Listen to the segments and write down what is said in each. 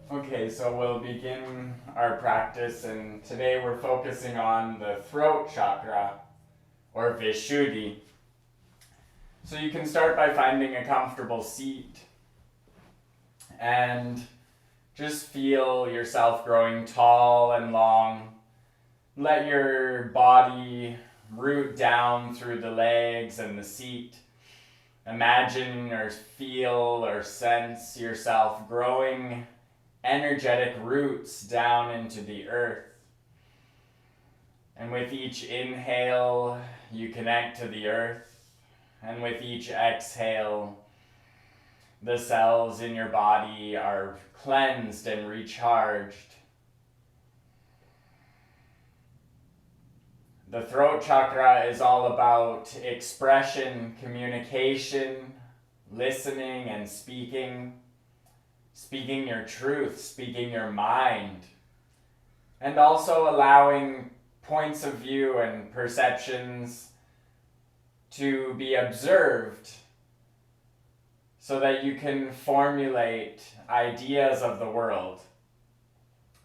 Okay, so we'll begin our practice, and today we're focusing on the throat chakra, or Vishuddhi. So you can start by finding a comfortable seat and just feel yourself growing tall and long. Let your body root down through the legs and the seat. Imagine or feel or sense yourself growing energetic roots down into the earth. And with each inhale, you connect to the earth. And with each exhale, the cells in your body are cleansed and recharged. The throat chakra is all about expression, communication, listening and speaking your truth, speaking your mind, and also allowing points of view and perceptions to be observed so that you can formulate ideas of the world.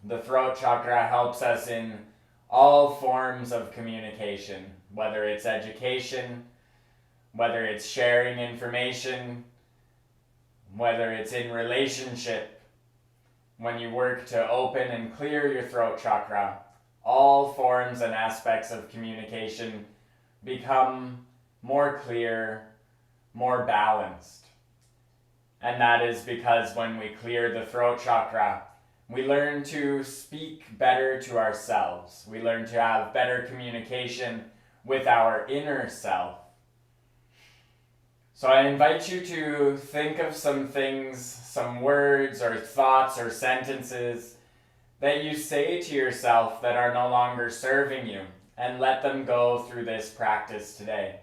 The throat chakra helps us in all forms of communication, whether it's education, whether it's sharing information, whether it's in relationship. When you work to open and clear your throat chakra, all forms and aspects of communication become more clear, more balanced. And that is because when we clear the throat chakra, we learn to speak better to ourselves. We learn to have better communication with our inner self. So I invite you to think of some things, some words or thoughts or sentences that you say to yourself that are no longer serving you, and let them go through this practice today.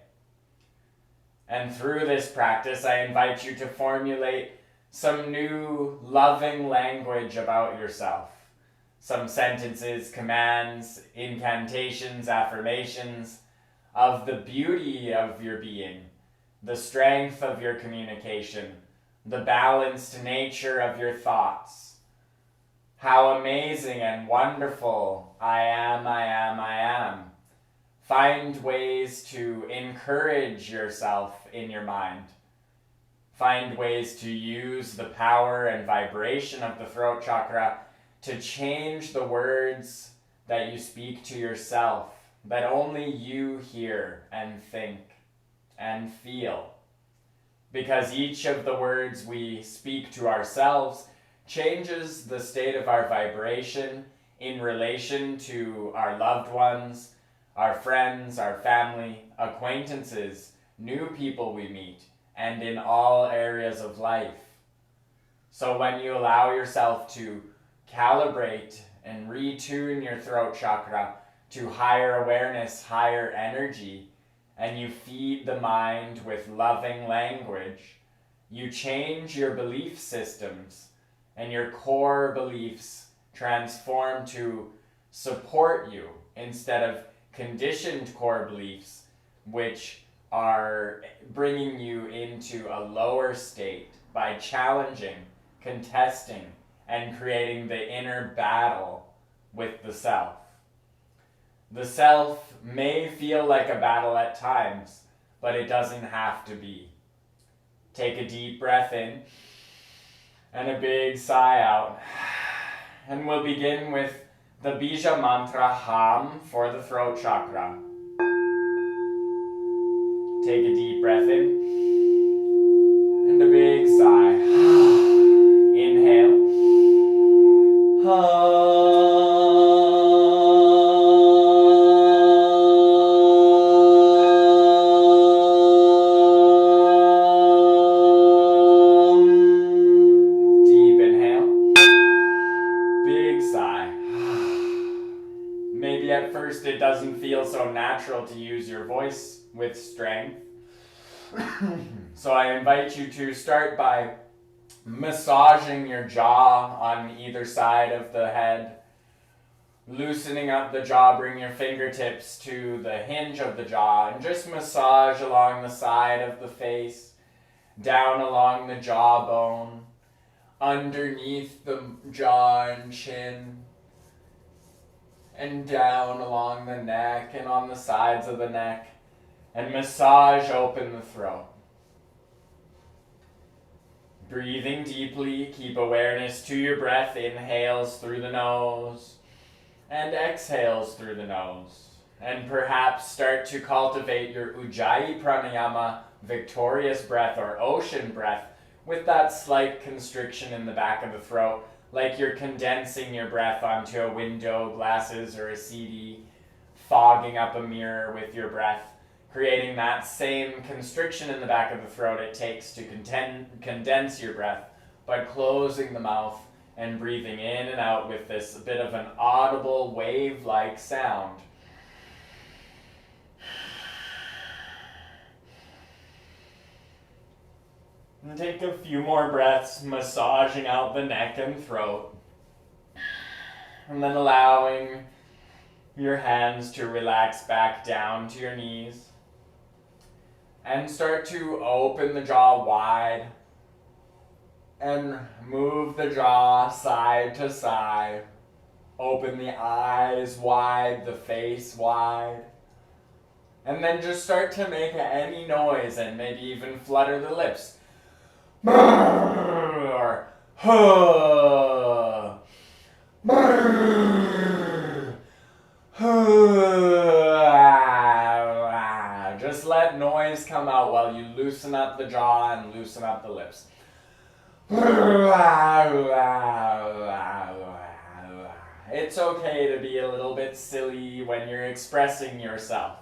And through this practice, I invite you to formulate some new loving language about yourself. Some sentences, commands, incantations, affirmations of the beauty of your being, the strength of your communication, the balanced nature of your thoughts. How amazing and wonderful I am, I am, I am. Find ways to encourage yourself in your mind. Find ways to use the power and vibration of the throat chakra to change the words that you speak to yourself, that only you hear and think and feel. Because each of the words we speak to ourselves changes the state of our vibration in relation to our loved ones, our friends, our family, acquaintances, new people we meet, and in all areas of life. So when you allow yourself to calibrate and retune your throat chakra to higher awareness, higher energy, and you feed the mind with loving language, you change your belief systems, and your core beliefs transform to support you instead of conditioned core beliefs, which are bringing you into a lower state by challenging, contesting, and creating the inner battle with the self. The self may feel like a battle at times, but it doesn't have to be. Take a deep breath in and a big sigh out. And we'll begin with the Bija mantra Ham for the throat chakra. Take a deep breath in and a big sigh. Inhale. Deep inhale. Big sigh. Maybe at first it doesn't feel so natural to use your voice with strength. So I invite you to start by massaging your jaw on either side of the head. Loosening up the jaw, bring your fingertips to the hinge of the jaw and just massage along the side of the face, down along the jawbone, underneath the jaw and chin, and down along the neck and on the sides of the neck, and massage open the throat. Breathing deeply, keep awareness to your breath, inhales through the nose and exhales through the nose. And perhaps start to cultivate your Ujjayi Pranayama, victorious breath or ocean breath, with that slight constriction in the back of the throat, like you're condensing your breath onto a window, glasses, or a CD, fogging up a mirror with your breath, creating that same constriction in the back of the throat it takes to condense your breath, by closing the mouth and breathing in and out with this bit of an audible wave-like sound. And take a few more breaths, massaging out the neck and throat. And then allowing your hands to relax back down to your knees. And start to open the jaw wide. And move the jaw side to side. Open the eyes wide, the face wide. And then just start to make any noise and maybe even flutter the lips. Or huh. Just let noise come out while you loosen up the jaw and loosen up the lips. It's okay to be a little bit silly when you're expressing yourself.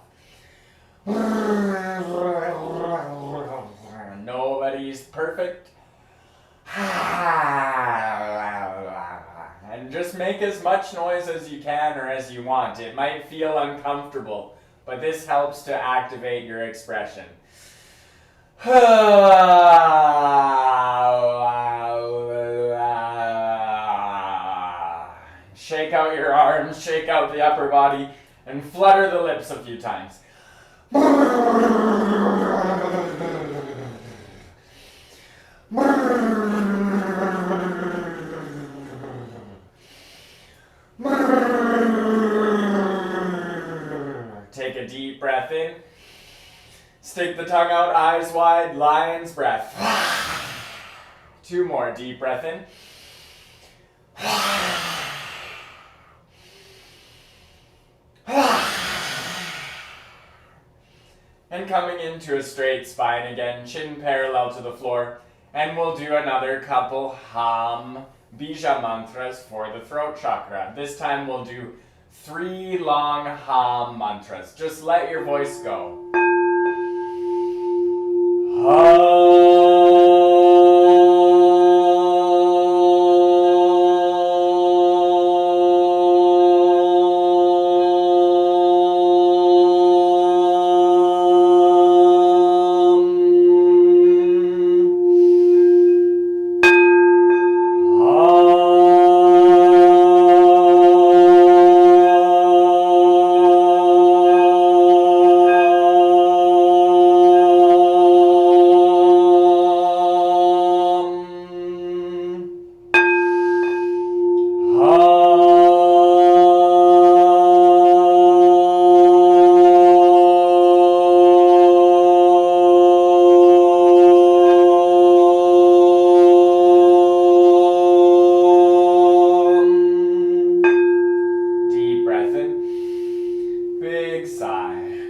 Nobody's perfect. And just make as much noise as you can or as you want. It might feel uncomfortable, but this helps to activate your expression. Shake out your arms, shake out the upper body, and flutter the lips a few times. Take a deep breath in. Stick the tongue out, eyes wide, lion's breath. 2 more, deep breath in. And coming into a straight spine again, chin parallel to the floor. And we'll do another couple hum bija mantras for the throat chakra. This time we'll do 3 long hum mantras. Just let your voice go.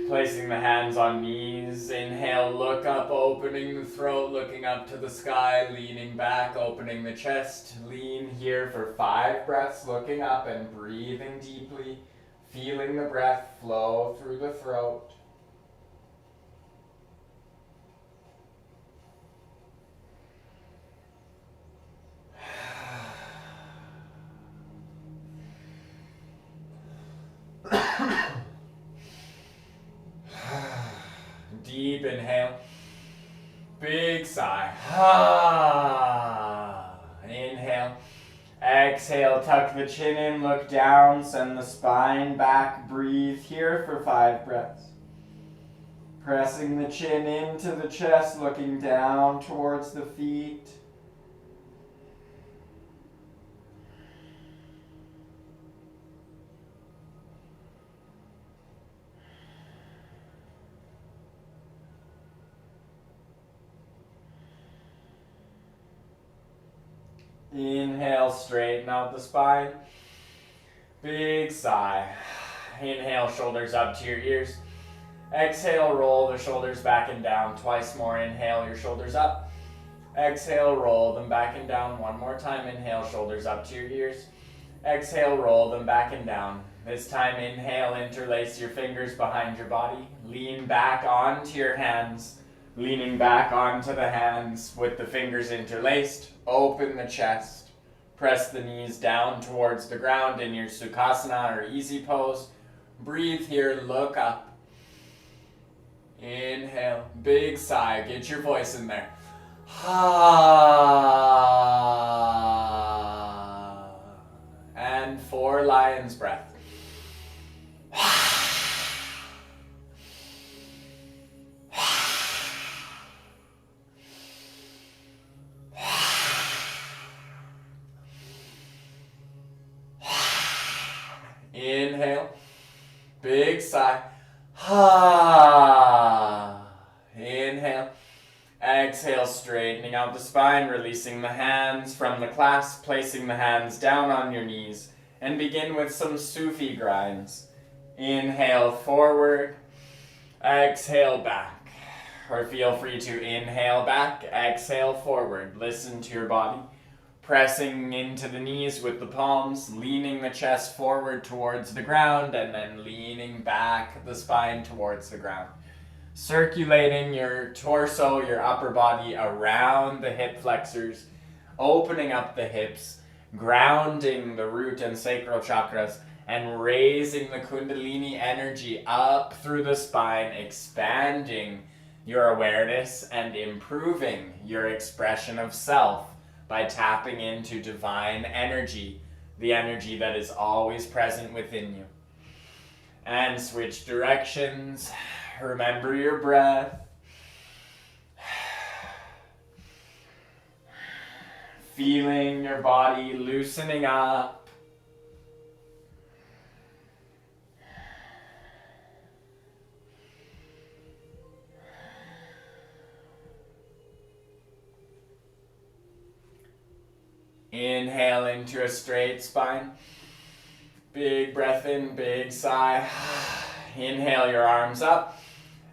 Placing the hands on knees, inhale, look up, opening the throat, looking up to the sky, leaning back, opening the chest, lean here for 5 breaths, looking up and breathing deeply, feeling the breath flow through the throat. Deep inhale, big sigh. Inhale, exhale, tuck the chin in, look down, send the spine back, breathe here for 5 breaths. Pressing the chin into the chest, looking down towards the feet. Inhale, straighten out the spine. Big sigh. Inhale, shoulders up to your ears. Exhale, roll the shoulders back and down. Twice more. Inhale, your shoulders up. Exhale, roll them back and down. One more time. Inhale, shoulders up to your ears. Exhale, roll them back and down. This time, inhale, interlace your fingers behind your body. Lean back onto your hands. Leaning back onto the hands with the fingers interlaced. Open the chest. Press the knees down towards the ground in your Sukhasana or easy pose. Breathe here, look up. Inhale, big sigh, get your voice in there. And 4 lion's breath. Inhale, big sigh. Inhale. Exhale, straightening out the spine, releasing the hands from the clasp, placing the hands down on your knees, and begin with some Sufi grinds. Inhale, forward. Exhale, back. Or feel free to inhale back, exhale forward. Listen to your body. Pressing into the knees with the palms, leaning the chest forward towards the ground, and then leaning back the spine towards the ground. Circulating your torso, your upper body around the hip flexors, opening up the hips, grounding the root and sacral chakras, and raising the Kundalini energy up through the spine, expanding your awareness and improving your expression of self by tapping into divine energy, the energy that is always present within you. And switch directions. Remember your breath. Feeling your body loosening up. Inhale into a straight spine. Big breath in, big sigh. Inhale your arms up.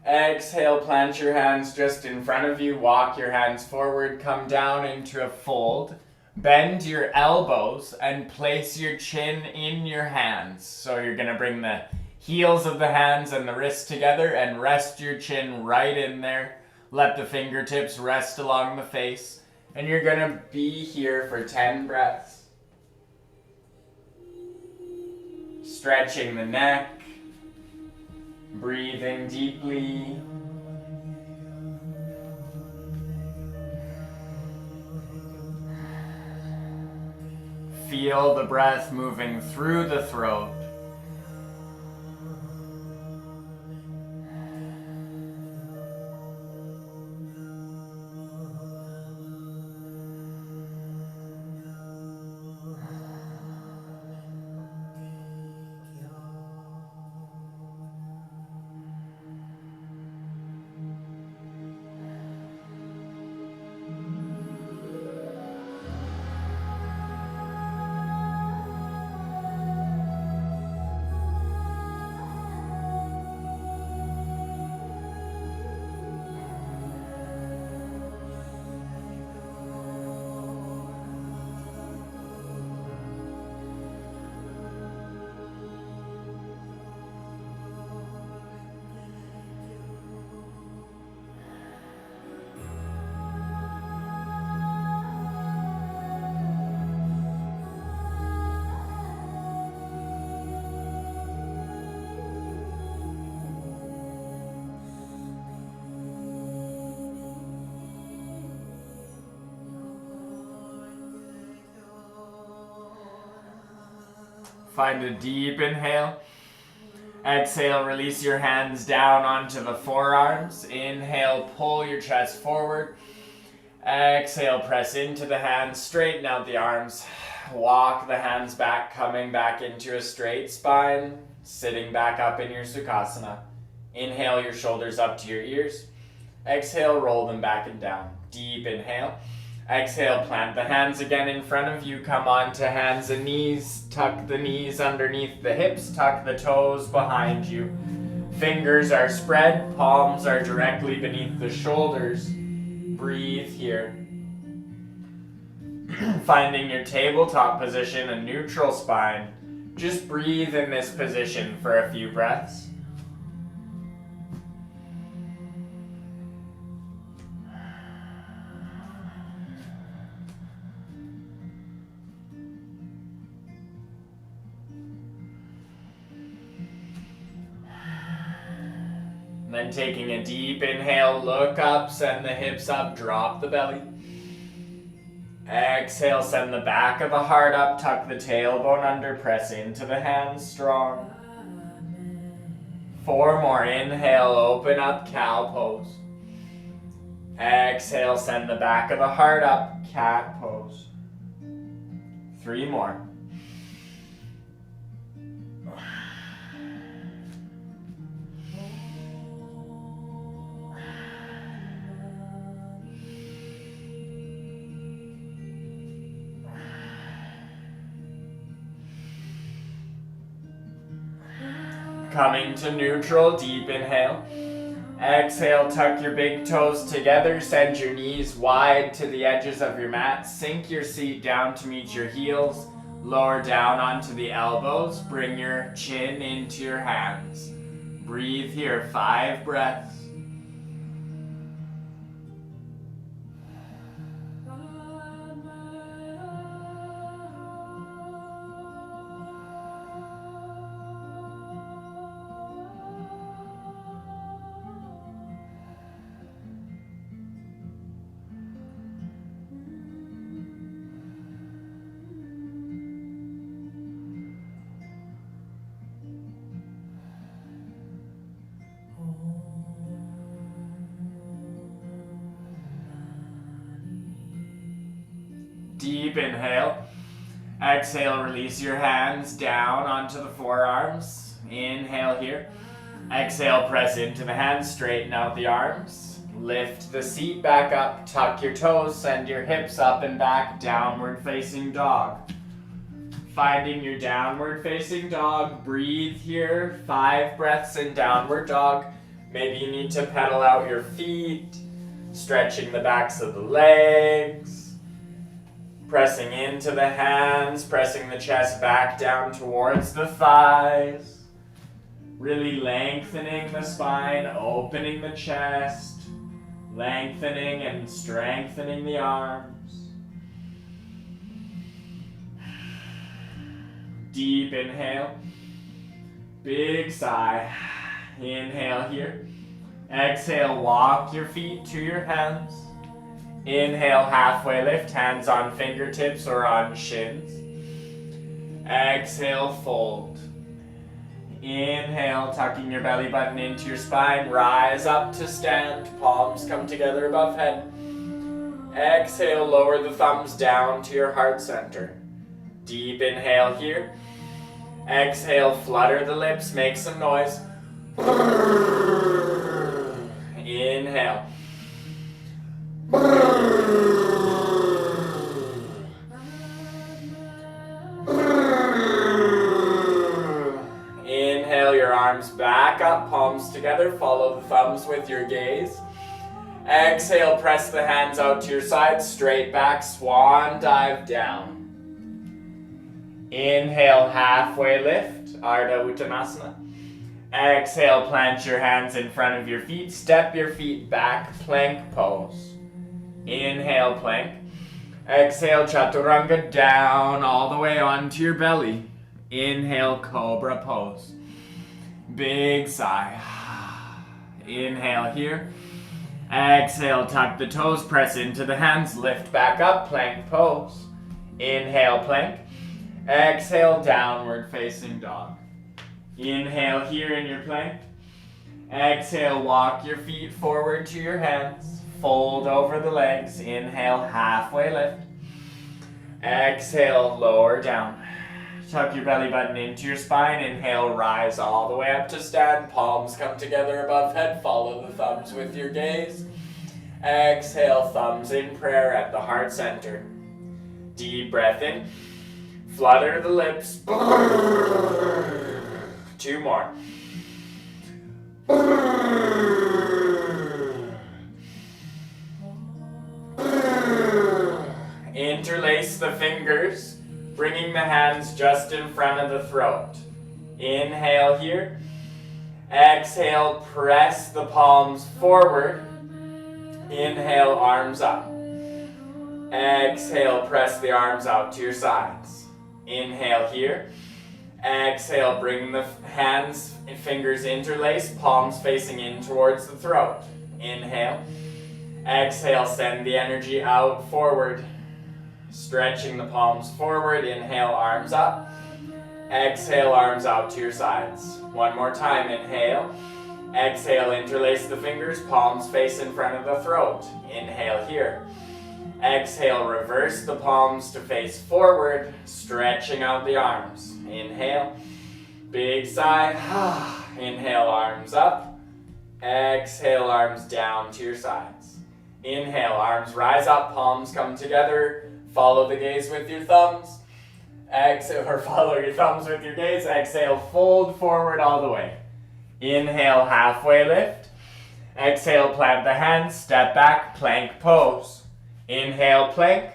Exhale, plant your hands just in front of you. Walk your hands forward. Come down into a fold. Bend your elbows and place your chin in your hands. So you're going to bring the heels of the hands and the wrists together and rest your chin right in there. Let the fingertips rest along the face. And you're going to be here for 10 breaths. Stretching the neck. Breathing deeply. Feel the breath moving through the throat. Find a deep inhale. Exhale, release your hands down onto the forearms. Inhale, pull your chest forward. Exhale, press into the hands, straighten out the arms. Walk the hands back, coming back into a straight spine. Sitting back up in your Sukhasana. Inhale your shoulders up to your ears. Exhale, roll them back and down. Deep inhale. Exhale, plant the hands again in front of you. Come on to hands and knees. Tuck the knees underneath the hips. Tuck the toes behind you. Fingers are spread. Palms are directly beneath the shoulders. Breathe here. Finding your tabletop position, a neutral spine. Just breathe in this position for a few breaths. Then taking a deep inhale, look up, send the hips up, drop the belly. Exhale, send the back of the heart up, tuck the tailbone under, press into the hands strong. 4 more, inhale, open up, cow pose. Exhale, send the back of the heart up, cat pose. 3 more. Coming to neutral, deep inhale. Exhale, tuck your big toes together, send your knees wide to the edges of your mat. Sink your seat down to meet your heels. Lower down onto the elbows. Bring your chin into your hands. Breathe here, 5 breaths. Deep inhale. Exhale, release your hands down onto the forearms. Inhale here. Exhale, press into the hands, straighten out the arms. Lift the seat back up, tuck your toes, send your hips up and back, downward facing dog. Finding your downward facing dog, breathe here, 5 breaths in downward dog. Maybe you need to pedal out your feet, stretching the backs of the legs. Pressing into the hands, pressing the chest back down towards the thighs. Really lengthening the spine, opening the chest, lengthening and strengthening the arms. Deep inhale, big sigh. Inhale here. Exhale, walk your feet to your hands. Inhale, halfway lift, hands on fingertips or on shins. Exhale, fold. Inhale, tucking your belly button into your spine, rise up to stand, palms come together above head. Exhale, lower the thumbs down to your heart center. Deep inhale here. Exhale, flutter the lips, make some noise. Inhale. Inhale, your arms back up, palms together, follow the thumbs with your gaze. Exhale, press the hands out to your sides, straight back, swan dive down. Inhale, halfway lift, Ardha Uttanasana. Exhale, plant your hands in front of your feet, step your feet back, plank pose. Inhale, plank. Exhale, chaturanga, down all the way onto your belly. Inhale, cobra pose. Big sigh. Inhale here. Exhale, tuck the toes, press into the hands, lift back up, plank pose. Inhale, plank. Exhale, downward facing dog. Inhale here in your plank. Exhale, walk your feet forward to your hands. Fold over the legs. Inhale, halfway lift. Exhale, lower down. Tuck your belly button into your spine. Inhale, rise all the way up to stand. Palms come together above head. Follow the thumbs with your gaze. Exhale, thumbs in prayer at the heart center. Deep breath in. Flutter the lips. 2 more. Interlace the fingers, bringing the hands just in front of the throat. Inhale here. Exhale, press the palms forward. Inhale, arms up. Exhale, press the arms out to your sides. Inhale here. Exhale, bring the hands and fingers interlaced, palms facing in towards the throat. Inhale. Exhale, send the energy out forward. Stretching the palms forward. Inhale, arms up. Exhale, arms out to your sides. 1 more time. Inhale. Exhale, interlace the fingers, palms face in front of the throat. Inhale here. Exhale, reverse the palms to face forward, stretching out the arms. Inhale. Big sigh. Inhale, arms up. Exhale, arms down to your sides. Inhale, arms rise up, palms come together. Follow the gaze with your thumbs. Exhale, or follow your thumbs with your gaze. Exhale, fold forward all the way. Inhale, halfway lift. Exhale, plant the hands, step back, plank pose. Inhale, plank.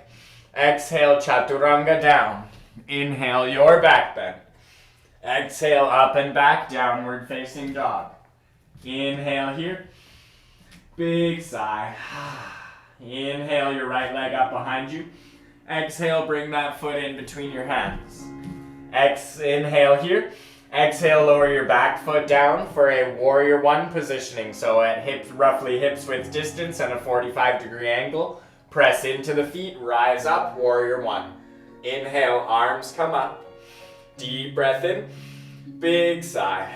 Exhale, chaturanga down. Inhale, your back bend. Exhale, up and back, downward facing dog. Inhale here. Big sigh. Inhale, your right leg up behind you. Exhale, bring that foot in between your hands. Inhale here. Exhale, lower your back foot down for a warrior 1 positioning. So at roughly hips width distance and a 45-degree angle. Press into the feet, rise up, warrior 1. Inhale, arms come up. Deep breath in. Big sigh.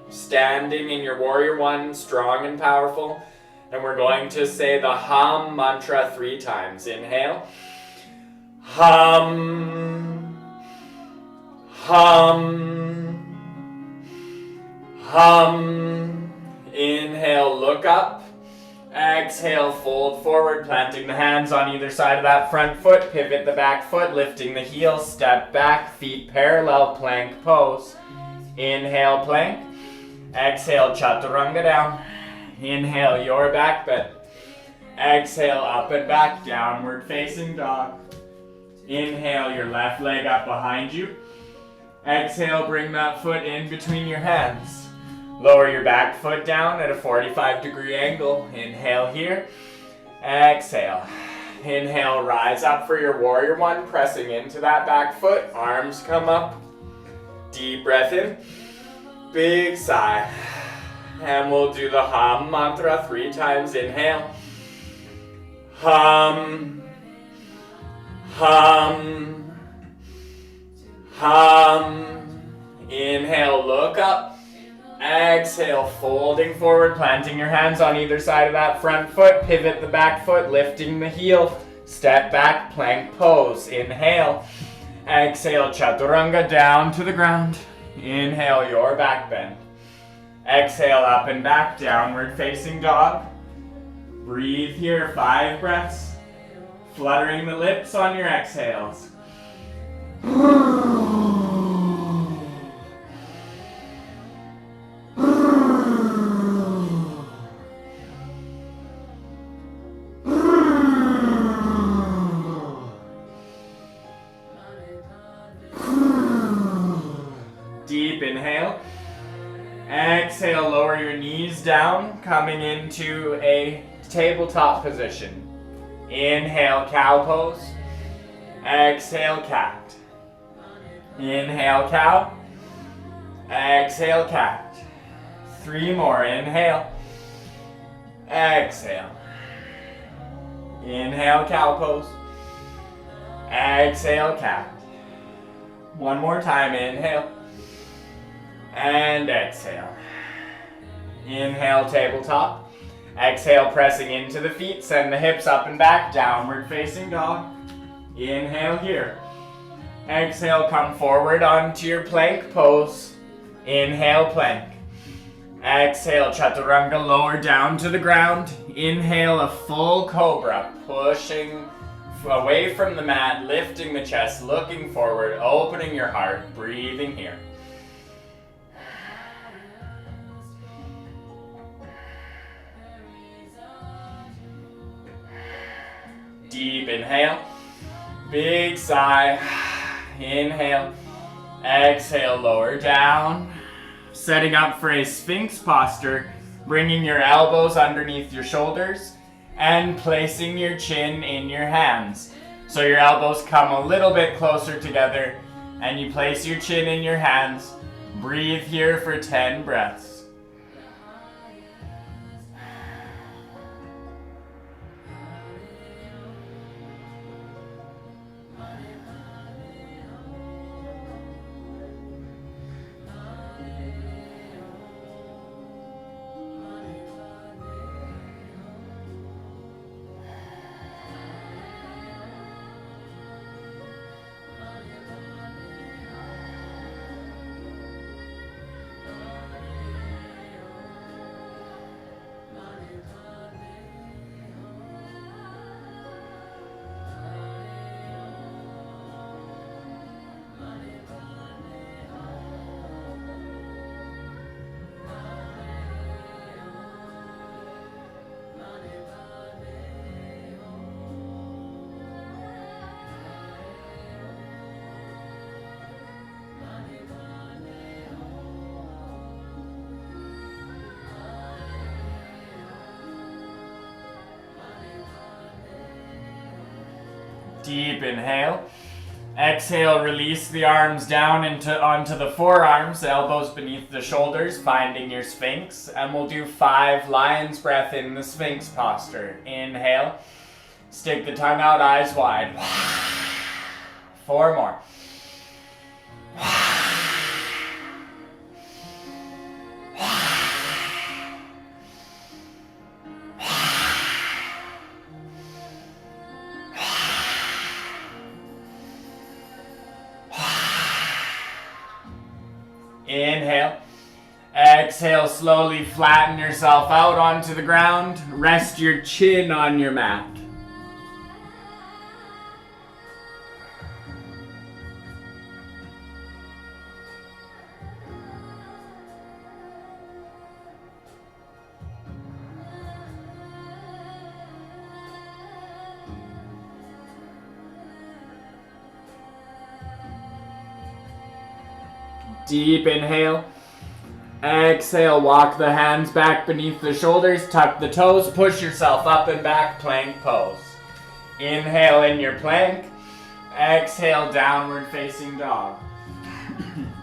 Standing in your warrior 1, strong and powerful. And we're going to say the hum mantra 3 times. Inhale. Hum. Hum. Hum. Inhale, look up. Exhale, fold forward, planting the hands on either side of that front foot. Pivot the back foot, lifting the heel, step back, feet parallel, plank pose. Inhale, plank. Exhale, chaturanga down. Inhale, your back bend. Exhale, up and back, downward facing dog. Inhale, your left leg up behind you. Exhale, bring that foot in between your hands. Lower your back foot down at a 45-degree angle. Inhale here. Exhale. Inhale, rise up for your warrior 1, pressing into that back foot. Arms come up. Deep breath in. Big sigh. And we'll do the hum mantra 3 times. Inhale. Hum. Hum. Hum. Inhale, look up. Exhale, folding forward, planting your hands on either side of that front foot. Pivot the back foot, lifting the heel. Step back, plank pose. Inhale. Exhale, chaturanga down to the ground. Inhale, your back bend. Exhale, up and back, downward facing dog. Breathe here, 5 breaths. Fluttering the lips on your exhales. Deep inhale. Exhale, lower your knees down, coming into a tabletop position. Inhale, cow pose. Exhale, cat. Inhale, cow. Exhale, cat. 3 more. Inhale. Exhale. Inhale, cow pose. Exhale, cat. 1 more time. Inhale. And exhale. Inhale, tabletop. Exhale, pressing into the feet. Send the hips up and back. Downward facing dog. Inhale here. Exhale, come forward onto your plank pose. Inhale, plank. Exhale, chaturanga, lower down to the ground. Inhale, a full cobra, pushing away from the mat, lifting the chest, looking forward, opening your heart, breathing here. Deep inhale, big sigh, inhale, exhale, lower down. Setting up for a Sphinx posture, bringing your elbows underneath your shoulders and placing your chin in your hands. So your elbows come a little bit closer together and you place your chin in your hands. Breathe here for 10 breaths. Deep inhale. Exhale, release the arms down onto the forearms, elbows beneath the shoulders, finding your Sphinx. And we'll do 5 lion's breath in the Sphinx posture. Inhale. Stick the tongue out, eyes wide. 4 more. Inhale. Exhale, slowly flatten yourself out onto the ground. Rest your chin on your mat. Deep inhale. Exhale, walk the hands back beneath the shoulders, tuck the toes, push yourself up and back, plank pose. Inhale in your plank. Exhale, downward facing dog.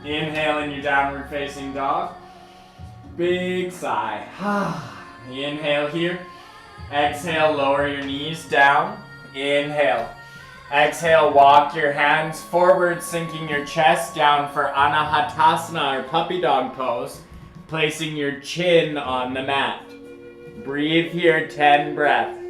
Inhale in your downward facing dog. Big sigh. Inhale here. Exhale, lower your knees down. Inhale. Exhale, walk your hands forward, sinking your chest down for Anahatasana or puppy dog pose, placing your chin on the mat. Breathe here, 10 breaths.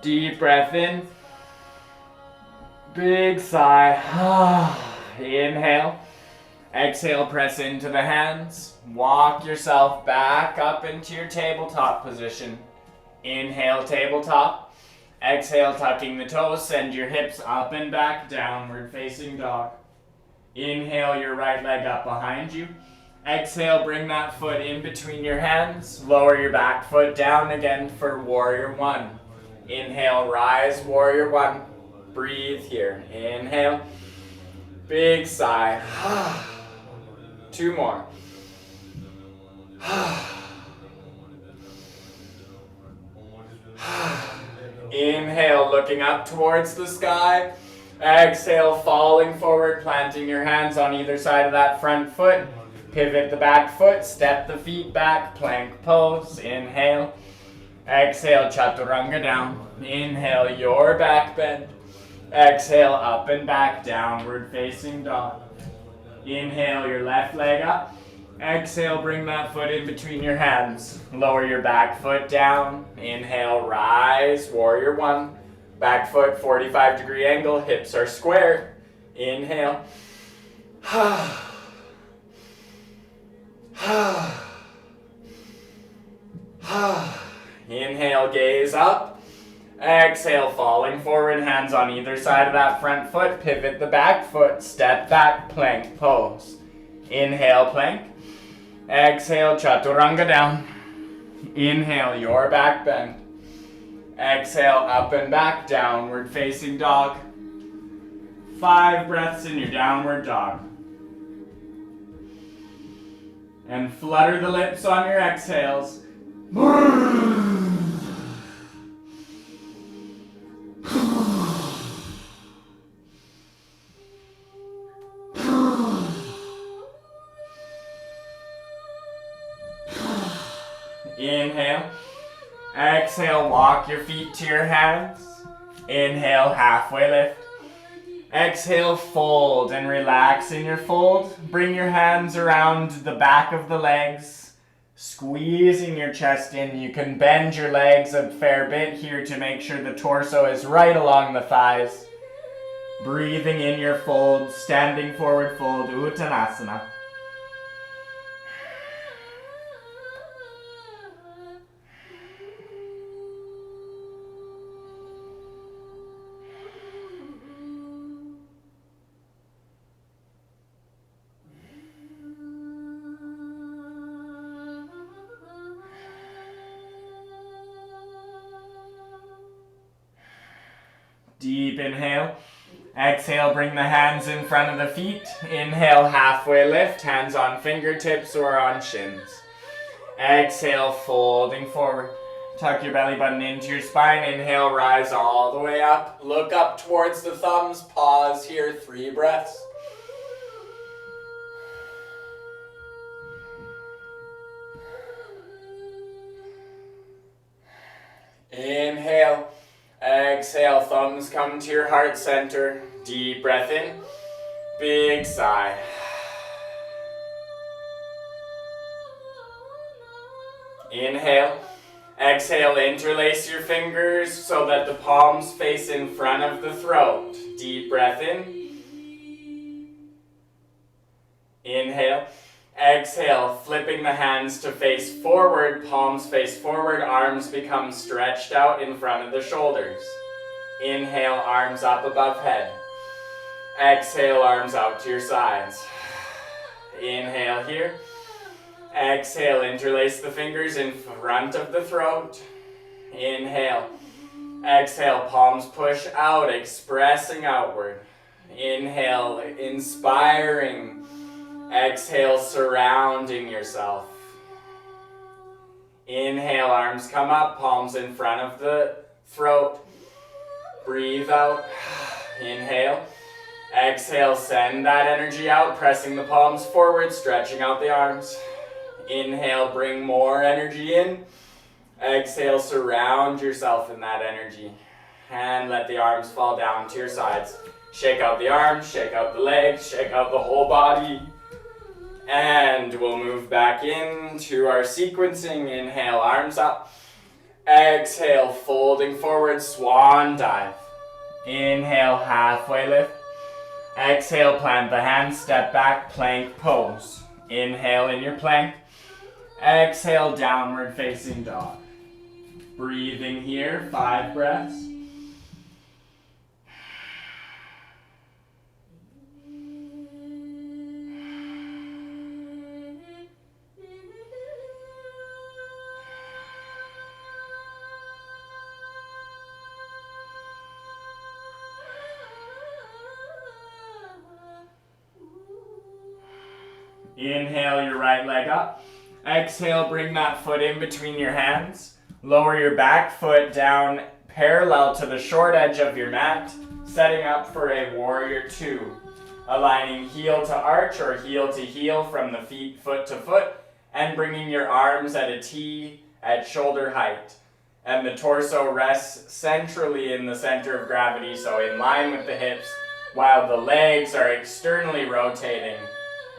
Deep breath in. Big sigh. Inhale. Exhale, press into the hands. Walk yourself back up into your tabletop position. Inhale, tabletop. Exhale, tucking the toes. Send your hips up and back, downward facing dog. Inhale, your right leg up behind you. Exhale, bring that foot in between your hands. Lower your back foot down again for warrior one. Inhale, rise, warrior one. Breathe here. Inhale. Big sigh. 2 more. Inhale, looking up towards the sky. Exhale, falling forward, planting your hands on either side of that front foot. Pivot the back foot, step the feet back, plank pose. Inhale. Exhale, chaturanga down. Inhale, your back bend. Exhale, up and back, downward facing dog. Inhale, your left leg up. Exhale, bring that foot in between your hands. Lower your back foot down. Inhale, rise, warrior one. Back foot, 45-degree angle, hips are square. Inhale. Inhale, gaze up. Exhale, falling forward, hands on either side of that front foot. Pivot the back foot, step back, plank pose. Inhale, plank. Exhale, chaturanga down. Inhale, your back bend. Exhale, up and back, downward facing dog. 5 breaths in your downward dog. And flutter the lips on your exhales. Inhale. Exhale, walk your feet to your hands. Inhale, halfway lift. Exhale, fold and relax in your fold. Bring your hands around the back of the legs, squeezing your chest in. You can bend your legs a fair bit here to make sure the torso is right along the thighs. Breathing in your fold, standing forward fold, Uttanasana. Deep inhale. Exhale, bring the hands in front of the feet. Inhale, halfway lift, hands on fingertips or on shins. Exhale, folding forward. Tuck your belly button into your spine. Inhale, rise all the way up. Look up towards the thumbs. Pause here, 3 breaths. Inhale. Exhale, thumbs come to your heart center. Deep breath in. Big sigh. Inhale. Exhale, interlace your fingers so that the palms face in front of the throat. Deep breath in. Inhale. Exhale, flipping the hands to face forward, palms face forward, arms become stretched out in front of the shoulders. Inhale, arms up above head. Exhale, arms out to your sides. Inhale here. Exhale, interlace the fingers in front of the throat. Inhale. Exhale, palms push out, expressing outward. Inhale, inspiring. Exhale, surrounding yourself. Inhale, arms come up, palms in front of the throat. Breathe out. Inhale. Exhale, send that energy out, pressing the palms forward, stretching out the arms. Inhale, bring more energy in. Exhale, surround yourself in that energy. And let the arms fall down to your sides. Shake out the arms, shake out the legs, shake out the whole body. And we'll move back into our sequencing. Inhale, arms up. Exhale, folding forward, swan dive. Inhale, halfway lift. Exhale, plant the hands, step back, plank pose. Inhale in your plank. Exhale, downward facing dog. Breathing here, 5 breaths. Inhale your right leg up. Exhale, bring that foot in between your hands. Lower your back foot down parallel to the short edge of your mat, setting up for a warrior two. Aligning heel to arch or heel to heel from the feet, foot to foot, and bringing your arms at a T at shoulder height. And the torso rests centrally in the center of gravity, so in line with the hips, while the legs are externally rotating.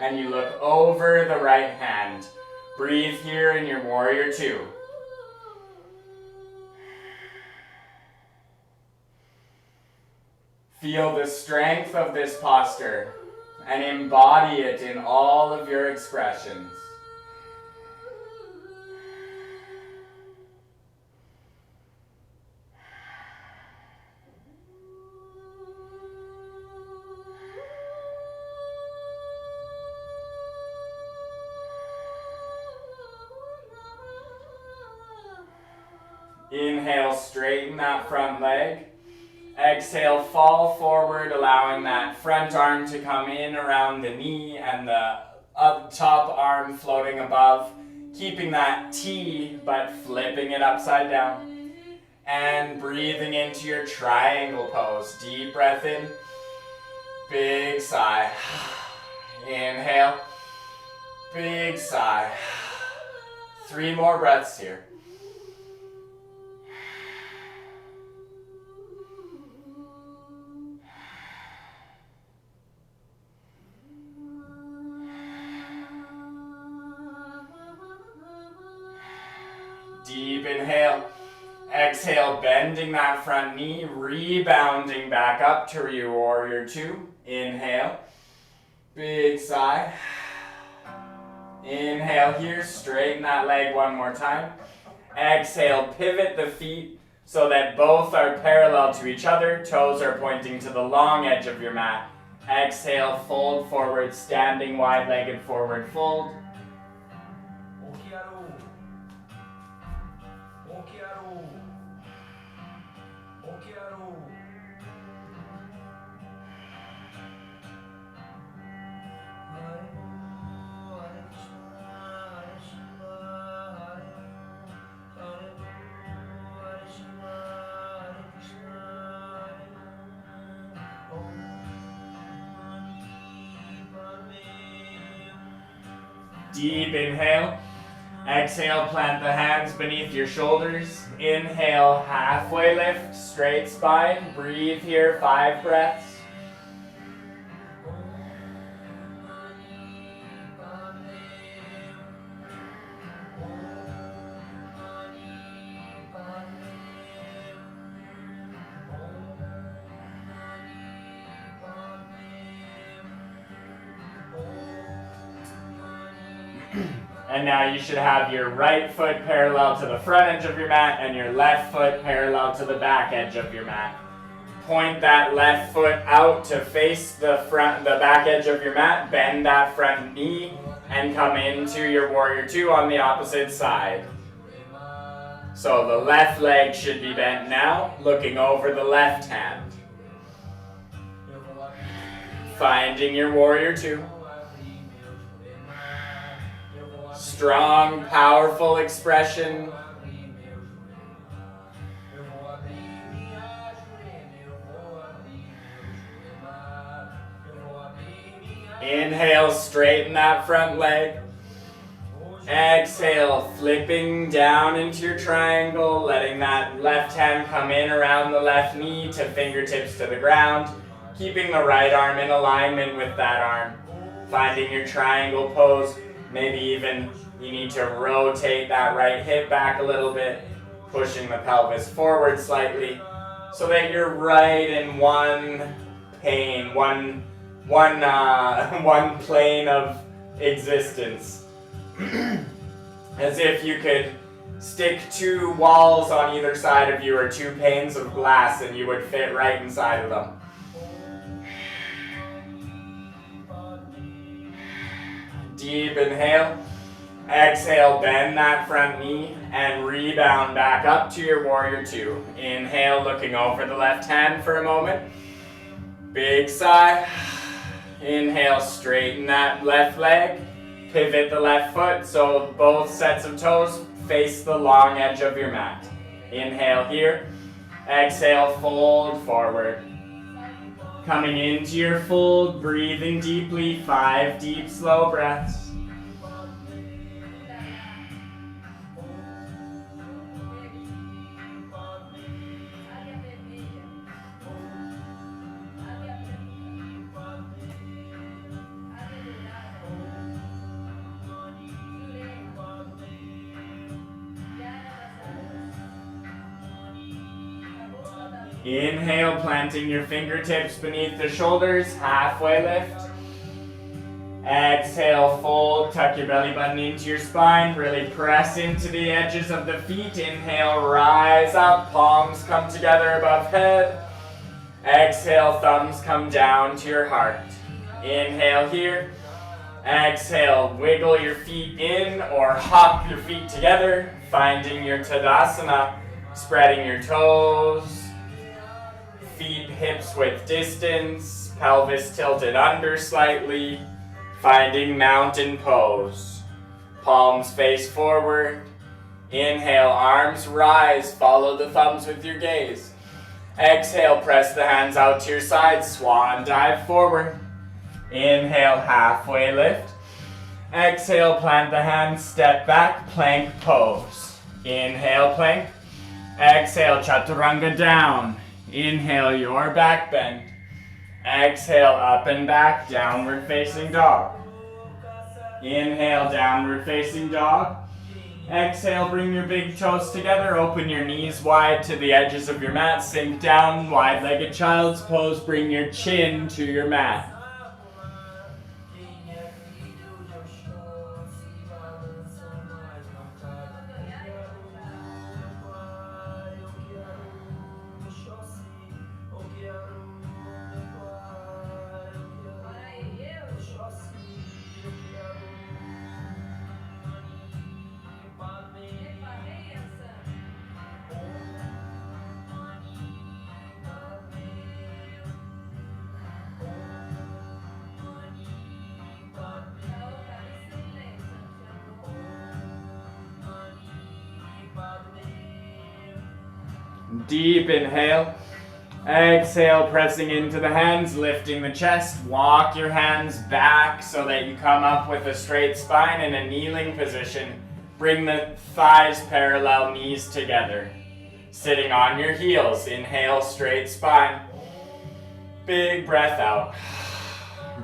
And you look over the right hand. Breathe here in your warrior two. Feel the strength of this posture and embody it in all of your expressions. Inhale, straighten that front leg. Exhale, fall forward, allowing that front arm to come in around the knee and the top arm floating above. Keeping that T, but flipping it upside down. And breathing into your triangle pose. Deep breath in. Big sigh. Inhale. Big sigh. 3 more breaths here. Deep inhale. Exhale, bending that front knee, rebounding back up to your warrior two. Inhale. Big sigh. Inhale here, straighten that leg one more time. Exhale, pivot the feet so that both are parallel to each other. Toes are pointing to the long edge of your mat. Exhale, fold forward, standing wide-legged forward fold. Deep inhale. Exhale, plant the hands beneath your shoulders. Inhale, halfway lift, straight spine. Breathe here, 5 breaths. And now you should have your right foot parallel to the front edge of your mat and your left foot parallel to the back edge of your mat. Point that left foot out to face the back edge of your mat. Bend that front knee and come into your warrior two on the opposite side. So the left leg should be bent now, looking over the left hand. Finding your warrior two. Strong, powerful expression. Inhale, straighten that front leg. Exhale, flipping down into your triangle, letting that left hand come in around the left knee to fingertips to the ground, keeping the right arm in alignment with that arm. Finding your triangle pose. Maybe even you need to rotate that right hip back a little bit, pushing the pelvis forward slightly so that you're right in one plane of existence. As if you could stick 2 walls on either side of you or 2 panes of glass and you would fit right inside of them. Deep inhale. Exhale, bend that front knee and rebound back up to your warrior two. Inhale, looking over the left hand for a moment. Big sigh. Inhale, straighten that left leg. Pivot the left foot so both sets of toes face the long edge of your mat. Inhale here. Exhale, fold forward. Coming into your fold, breathing deeply, 5 deep, slow breaths. Inhale, planting your fingertips beneath the shoulders, halfway lift. Exhale, fold, tuck your belly button into your spine, really press into the edges of the feet. Inhale, rise up, palms come together above head. Exhale, thumbs come down to your heart. Inhale here. Exhale, wiggle your feet in or hop your feet together, finding your Tadasana, spreading your toes. Feet, hips width distance, pelvis tilted under slightly, finding mountain pose. Palms face forward. Inhale, arms rise, follow the thumbs with your gaze. Exhale, press the hands out to your sides, swan dive forward. Inhale, halfway lift. Exhale, plant the hands, step back, plank pose. Inhale, plank. Exhale, chaturanga down. Inhale, your back bend. Exhale, up and back, downward facing dog. Inhale, downward facing dog. Exhale, bring your big toes together, open your knees wide to the edges of your mat, sink down, wide-legged child's pose, bring your chin to your mat. Deep inhale. Exhale, pressing into the hands, lifting the chest. Walk your hands back so that you come up with a straight spine in a kneeling position. Bring the thighs parallel, knees together. Sitting on your heels. Inhale, straight spine. Big breath out.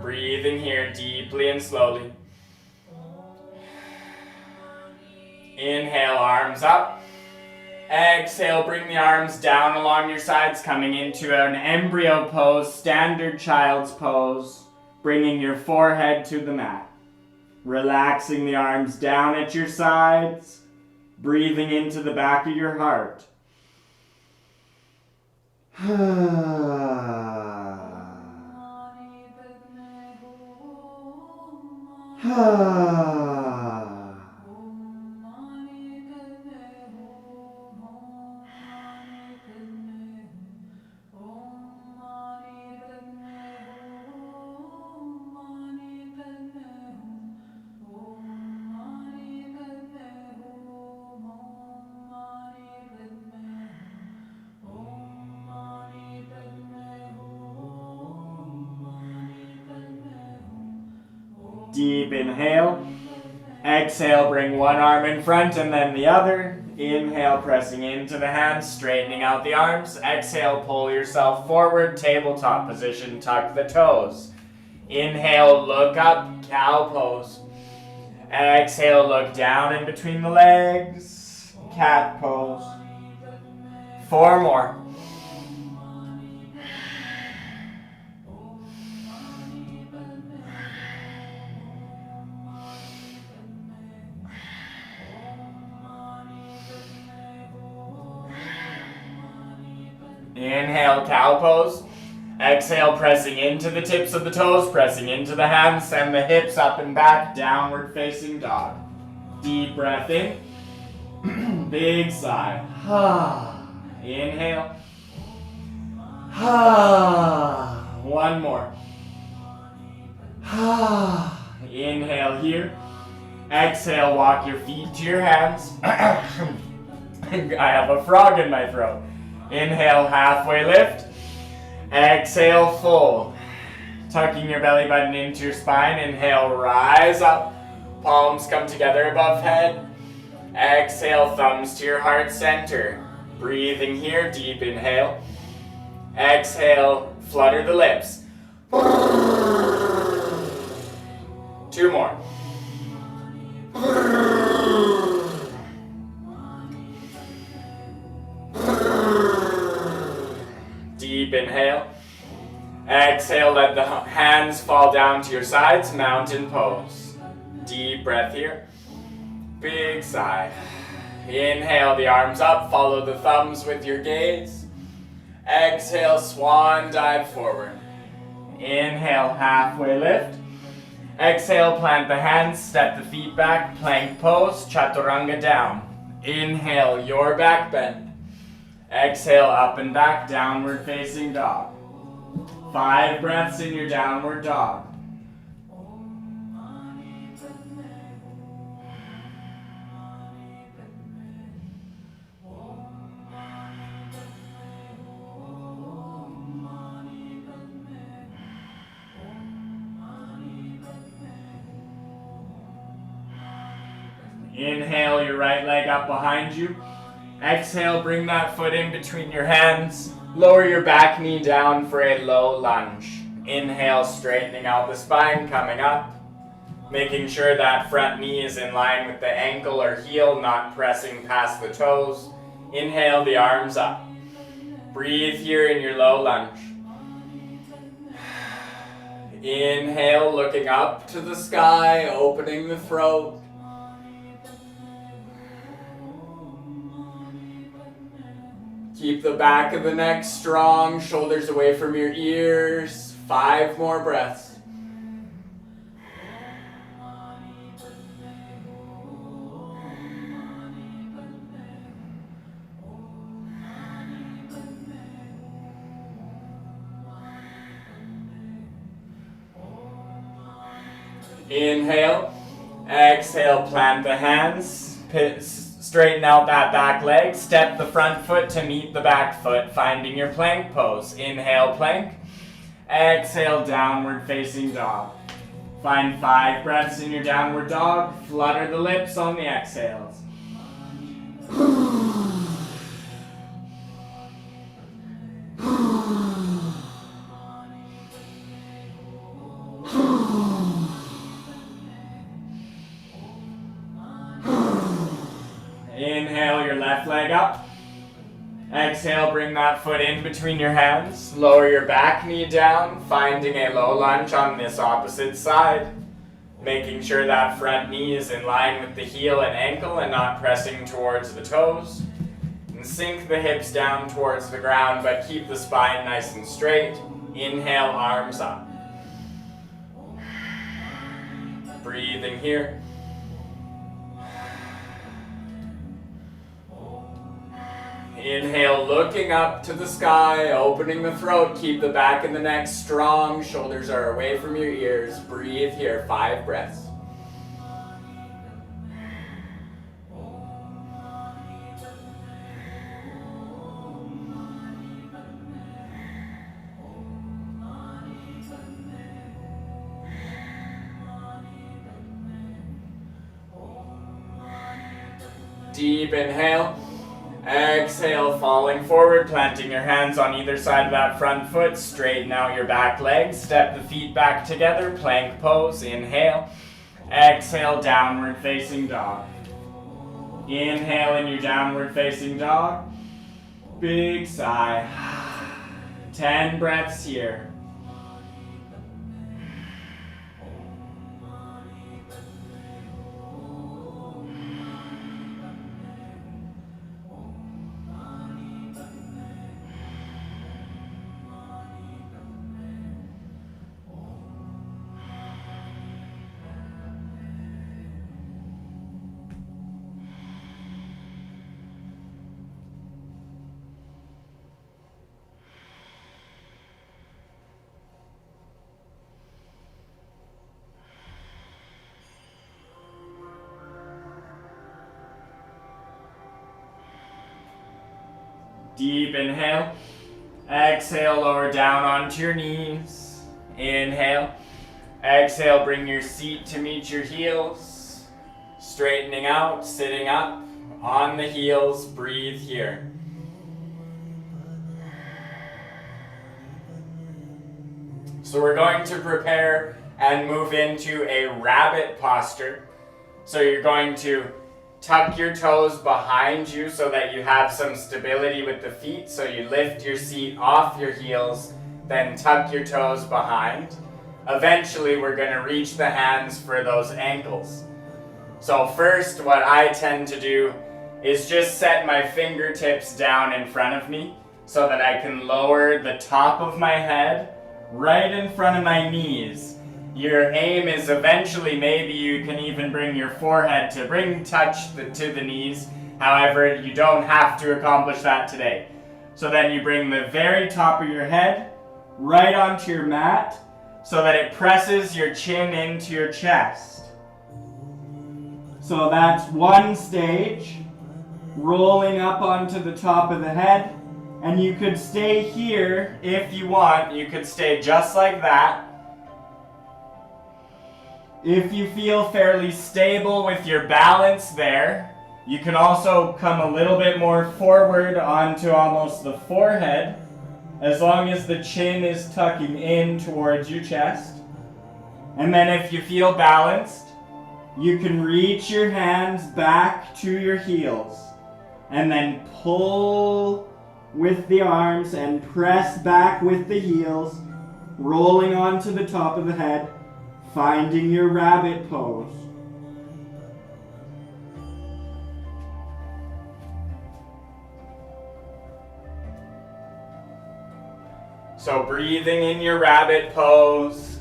Breathing here deeply and slowly. Inhale, arms up. Exhale, bring the arms down along your sides, coming into an embryo pose, standard child's pose, bringing your forehead to the mat. Relaxing the arms down at your sides, breathing into the back of your heart. Deep inhale. Exhale, bring one arm in front and then the other. Inhale, pressing into the hands, straightening out the arms. Exhale, pull yourself forward, tabletop position, tuck the toes. Inhale, look up, cow pose. Exhale, look down in between the legs, cat pose. 4 more. Inhale, cow pose. Exhale, pressing into the tips of the toes, pressing into the hands, send the hips up and back, downward facing dog. Deep breath in. Big sigh. Inhale. One more. Inhale here. Exhale, walk your feet to your hands. I have a frog in my throat. Inhale, halfway lift. Exhale, fold. Tucking your belly button into your spine. Inhale, rise up. Palms come together above head. Exhale, thumbs to your heart center. Breathing here, deep inhale. Exhale, flutter the lips. 2 more. Deep inhale. Exhale, let the hands fall down to your sides, mountain pose. Deep breath here. Big sigh. Inhale, the arms up, follow the thumbs with your gaze. Exhale, swan dive forward. Inhale, halfway lift. Exhale, plant the hands, step the feet back, plank pose, chaturanga down. Inhale, your back bend. Exhale, up and back, downward facing dog. 5 breaths in your downward dog. Inhale, your right leg up behind you. Exhale, bring that foot in between your hands. Lower your back knee down for a low lunge. Inhale, straightening out the spine, coming up. Making sure that front knee is in line with the ankle or heel, not pressing past the toes. Inhale, the arms up. Breathe here in your low lunge. Inhale, looking up to the sky, opening the throat. Keep the back of the neck strong, shoulders away from your ears. 5 more breaths. Inhale, exhale, plant the hands, straighten out that back leg, step the front foot to meet the back foot, finding your plank pose. Inhale, plank. Exhale, downward facing dog. Find 5 breaths in your downward dog, flutter the lips on the exhales. Inhale, your left leg up. Exhale, bring that foot in between your hands. Lower your back knee down, finding a low lunge on this opposite side. Making sure that front knee is in line with the heel and ankle and not pressing towards the toes. And sink the hips down towards the ground, but keep the spine nice and straight. Inhale, arms up. Breathing here. Inhale, looking up to the sky, opening the throat, keep the back and the neck strong, shoulders are away from your ears. Breathe here, 5 breaths. Deep inhale. Exhale, falling forward, planting your hands on either side of that front foot. Straighten out your back leg. Step the feet back together. Plank pose. Inhale. Exhale, downward facing dog. Inhale in your downward facing dog. Big sigh. 10 breaths here. Deep inhale. Exhale, lower down onto your knees. Inhale. Exhale, bring your seat to meet your heels. Straightening out, sitting up, on the heels, breathe here. So we're going to prepare and move into a rabbit posture. So you're going to tuck your toes behind you so that you have some stability with the feet. So you lift your seat off your heels, then tuck your toes behind. Eventually, we're going to reach the hands for those ankles. So first, what I tend to do is just set my fingertips down in front of me so that I can lower the top of my head right in front of my knees. Your aim is eventually, maybe you can even bring your forehead to to the knees. However, you don't have to accomplish that today. So then you bring the very top of your head right onto your mat so that it presses your chin into your chest. So that's one stage, rolling up onto the top of the head. And you could stay here if you want. You could stay just like that. If you feel fairly stable with your balance there, you can also come a little bit more forward onto almost the forehead, as long as the chin is tucking in towards your chest. And then if you feel balanced, you can reach your hands back to your heels and then pull with the arms and press back with the heels, rolling onto the top of the head, finding your rabbit pose. So breathing in your rabbit pose,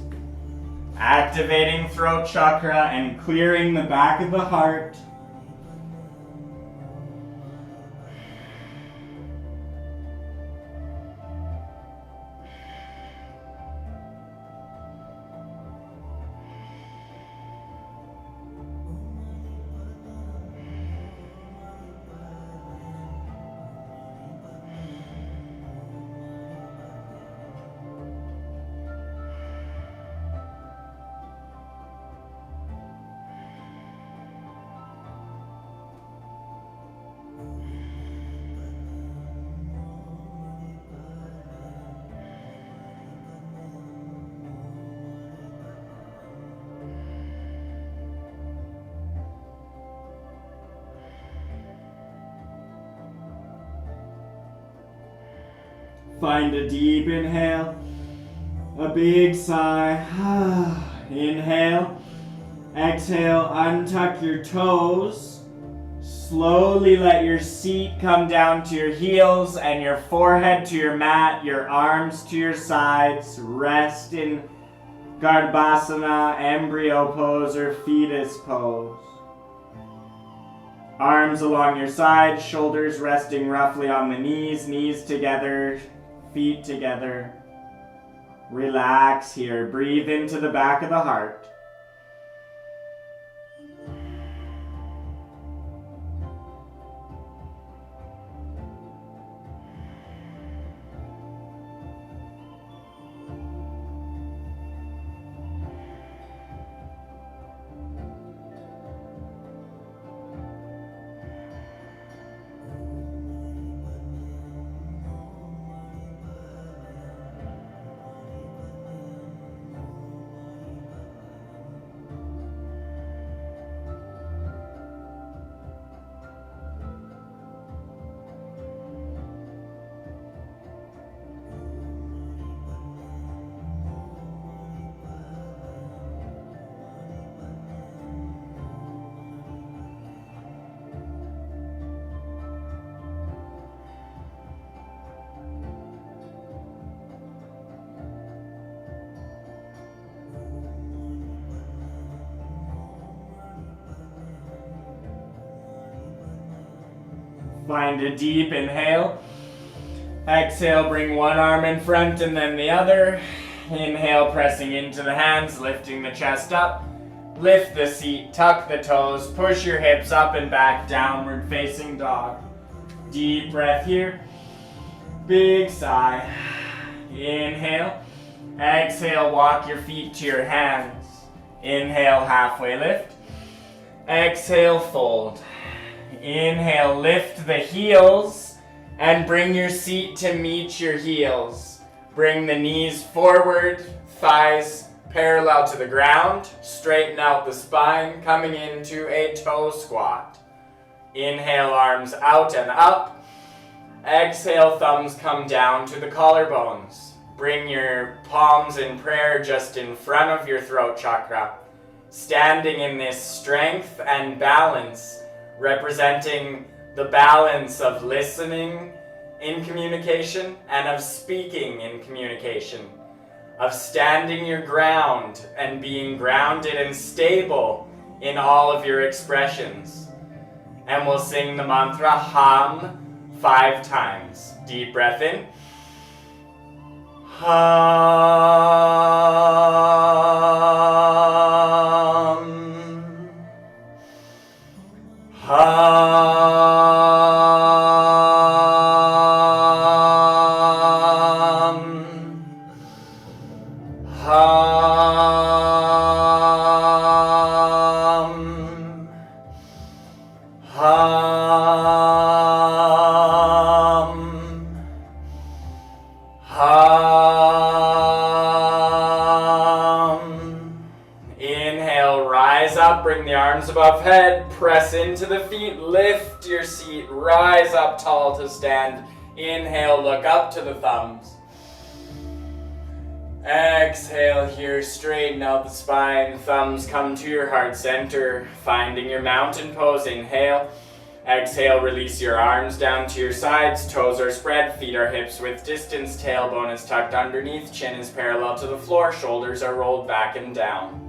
activating throat chakra and clearing the back of the heart. Find a deep inhale, a big sigh. Inhale, exhale, untuck your toes. Slowly let your seat come down to your heels and your forehead to your mat, your arms to your sides. Rest in Garbhasana, embryo pose, or fetus pose. Arms along your sides, shoulders resting roughly on the knees, knees together, feet together. Relax here. Breathe into the back of the heart. Find a deep inhale. Exhale, bring one arm in front and then the other. Inhale, pressing into the hands, lifting the chest up. Lift the seat, tuck the toes, push your hips up and back, downward facing dog. Deep breath here. Big sigh. Inhale. Exhale, walk your feet to your hands. Inhale, halfway lift. Exhale, fold. Inhale, lift the heels and bring your seat to meet your heels. Bring the knees forward, thighs parallel to the ground. Straighten out the spine, coming into a toe squat. Inhale, arms out and up. Exhale, thumbs come down to the collarbones. Bring your palms in prayer just in front of your throat chakra. Standing in this strength and balance, representing the balance of listening in communication and of speaking in communication. Of standing your ground and being grounded and stable in all of your expressions. And we'll sing the mantra Ham 5 times. Deep breath in. Ham. Ham. Ham. Ham. Ham. Inhale, rise up, bring the arms above head, press into the feet, lift your seat, rise up tall to stand. Inhale, look up to the thumbs. Exhale here, straighten out the spine, thumbs come to your heart center, finding your mountain pose. Inhale. Exhale, release your arms down to your sides, toes are spread, feet are hips width distance, tailbone is tucked underneath, chin is parallel to the floor, shoulders are rolled back and down.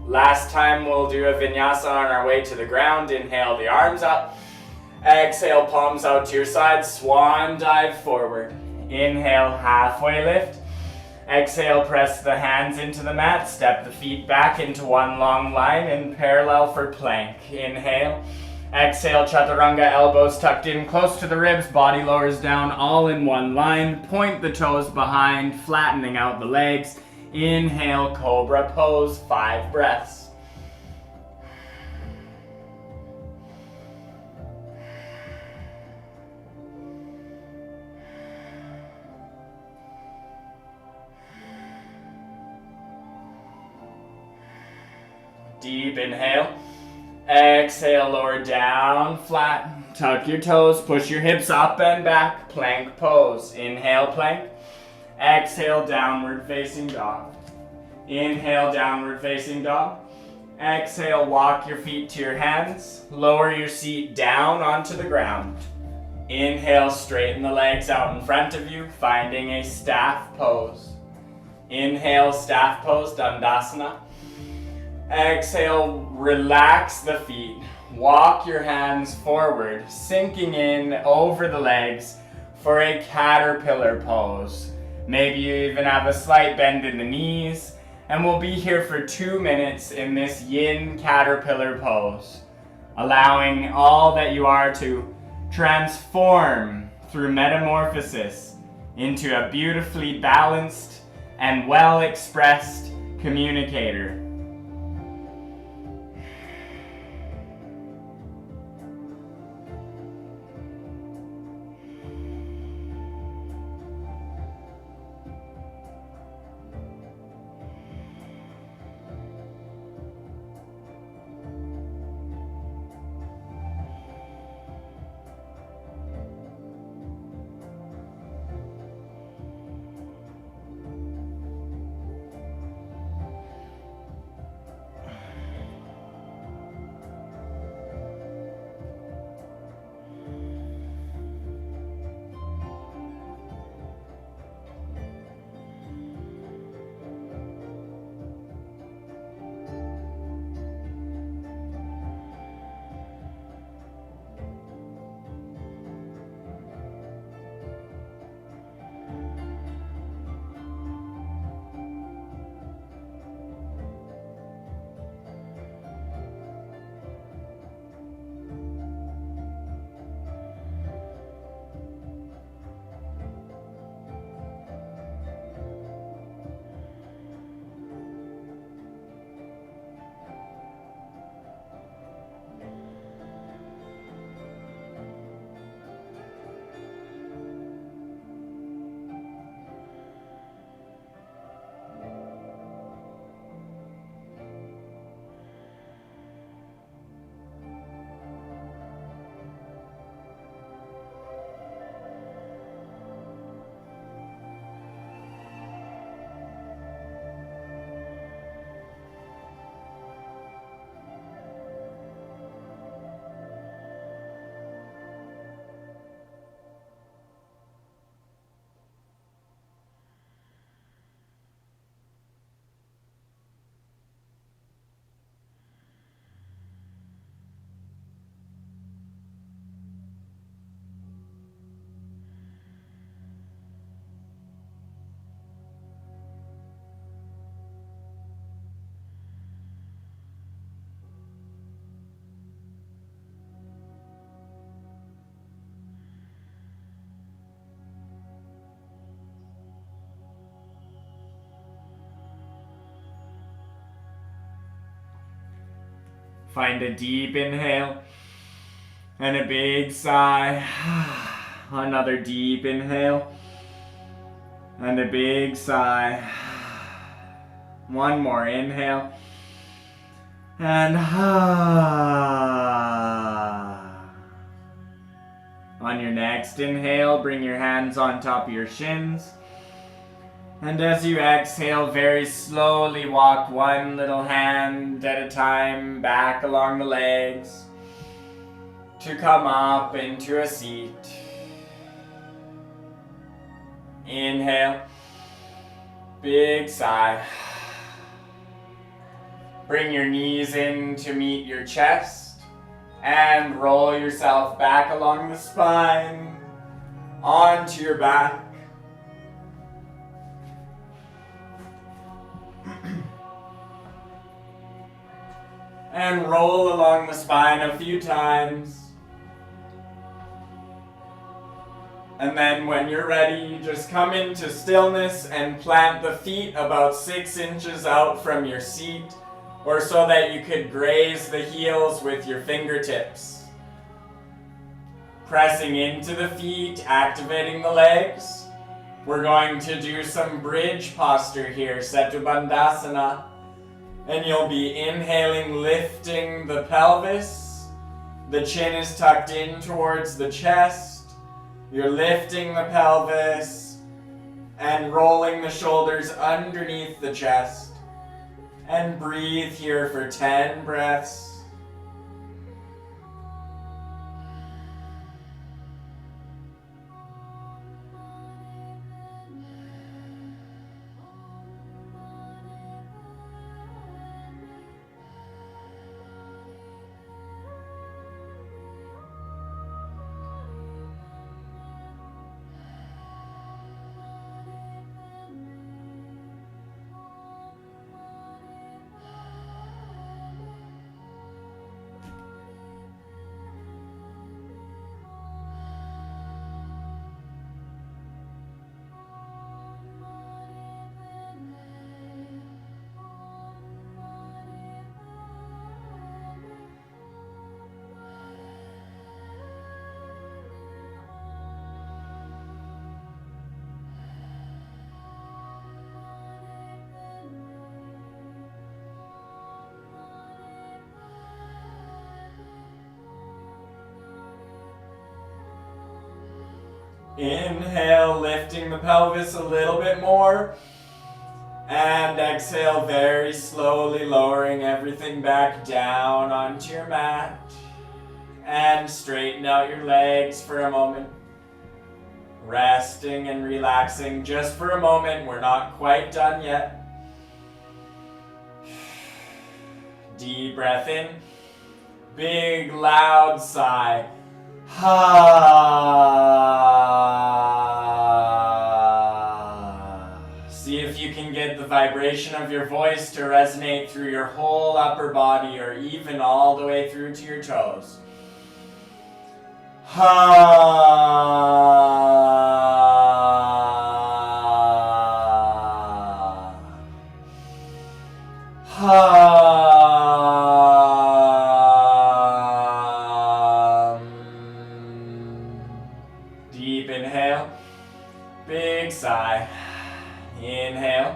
Last time we'll do a vinyasa on our way to the ground. Inhale, the arms up. Exhale, palms out to your sides, swan dive forward. Inhale, halfway lift. Exhale, press the hands into the mat, step the feet back into one long line in parallel for plank. Inhale. Exhale, chaturanga, elbows tucked in close to the ribs, body lowers down all in one line. Point the toes behind, flattening out the legs. Inhale, cobra pose, 5 breaths. Deep inhale. Exhale, lower down, flat. Tuck your toes, push your hips up and back. Plank pose. Inhale, plank. Exhale, downward facing dog. Inhale, downward facing dog. Exhale, walk your feet to your hands. Lower your seat down onto the ground. Inhale, straighten the legs out in front of you, finding a staff pose. Inhale, staff pose, Dandasana. Exhale, relax the feet. Walk your hands forward, sinking in over the legs for a caterpillar pose. Maybe you even have a slight bend in the knees, and we'll be here for 2 minutes in this yin caterpillar pose, allowing all that you are to transform through metamorphosis into a beautifully balanced and well-expressed communicator. Find a deep inhale and a big sigh. Another deep inhale and a big sigh. One more inhale and on your next inhale, bring your hands on top of your shins. And as you exhale, very slowly walk one little hand at a time back along the legs to come up into a seat. Inhale, big sigh. Bring your knees in to meet your chest and roll yourself back along the spine onto your back. And roll along the spine a few times. And then when you're ready, you just come into stillness and plant the feet about 6 inches out from your seat, or so that you could graze the heels with your fingertips. Pressing into the feet, activating the legs. We're going to do some bridge posture here, Setu Bandhasana. And you'll be inhaling, lifting the pelvis. The chin is tucked in towards the chest. You're lifting the pelvis and rolling the shoulders underneath the chest. And breathe here for 10 breaths. Inhale, lifting the pelvis a little bit more. And exhale, very slowly lowering everything back down onto your mat. And straighten out your legs for a moment. Resting and relaxing just for a moment. We're not quite done yet. Deep breath in. Big loud sigh. See if you can get the vibration of your voice to resonate through your whole upper body or even all the way through to your toes. Deep inhale, big sigh. Inhale.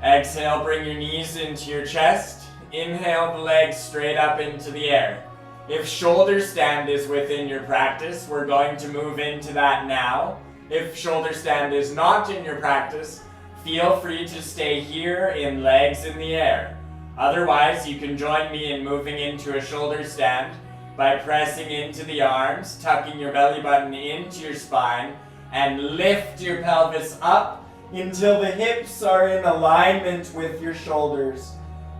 Exhale, bring your knees into your chest. Inhale the legs straight up into the air. If shoulder stand is within your practice, we're going to move into that now. If shoulder stand is not in your practice, feel free to stay here in legs in the air. Otherwise, you can join me in moving into a shoulder stand by pressing into the arms, tucking your belly button into your spine, and lift your pelvis up until the hips are in alignment with your shoulders.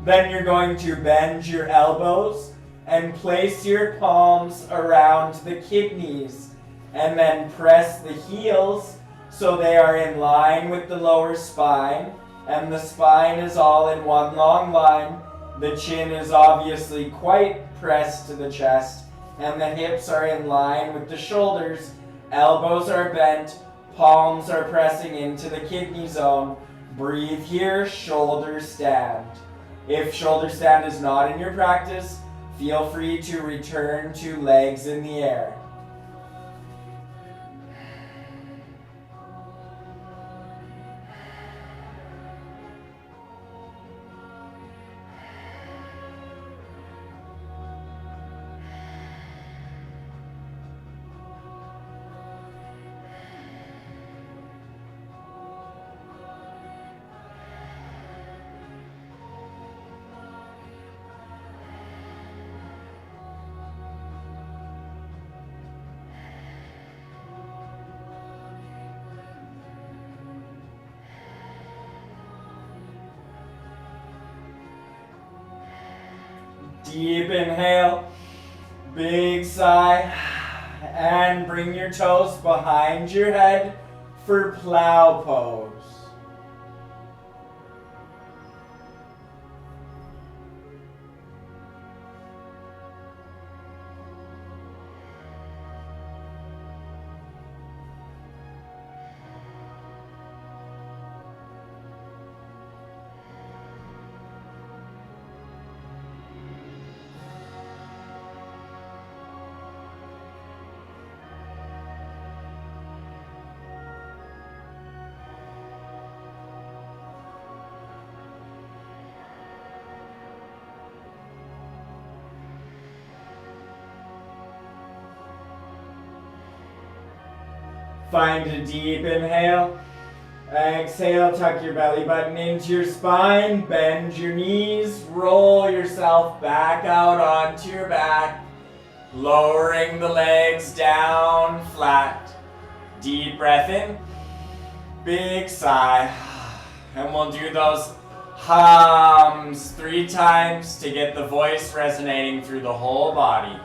Then you're going to bend your elbows and place your palms around the kidneys, and then press the heels so they are in line with the lower spine, and the spine is all in one long line. The chin is obviously quite pressed to the chest, and the hips are in line with the shoulders. Elbows are bent, palms are pressing into the kidney zone. Breathe here, shoulder stand. If shoulder stand is not in your practice, Feel free to return to legs in the air. Deep inhale, big sigh, and bring your toes behind your head for plow pose. Find a deep inhale. Exhale, tuck your belly button into your spine, bend your knees, roll yourself back out onto your back, lowering the legs down flat. Deep breath in, big sigh, and we'll do those hums 3 times to get the voice resonating through the whole body.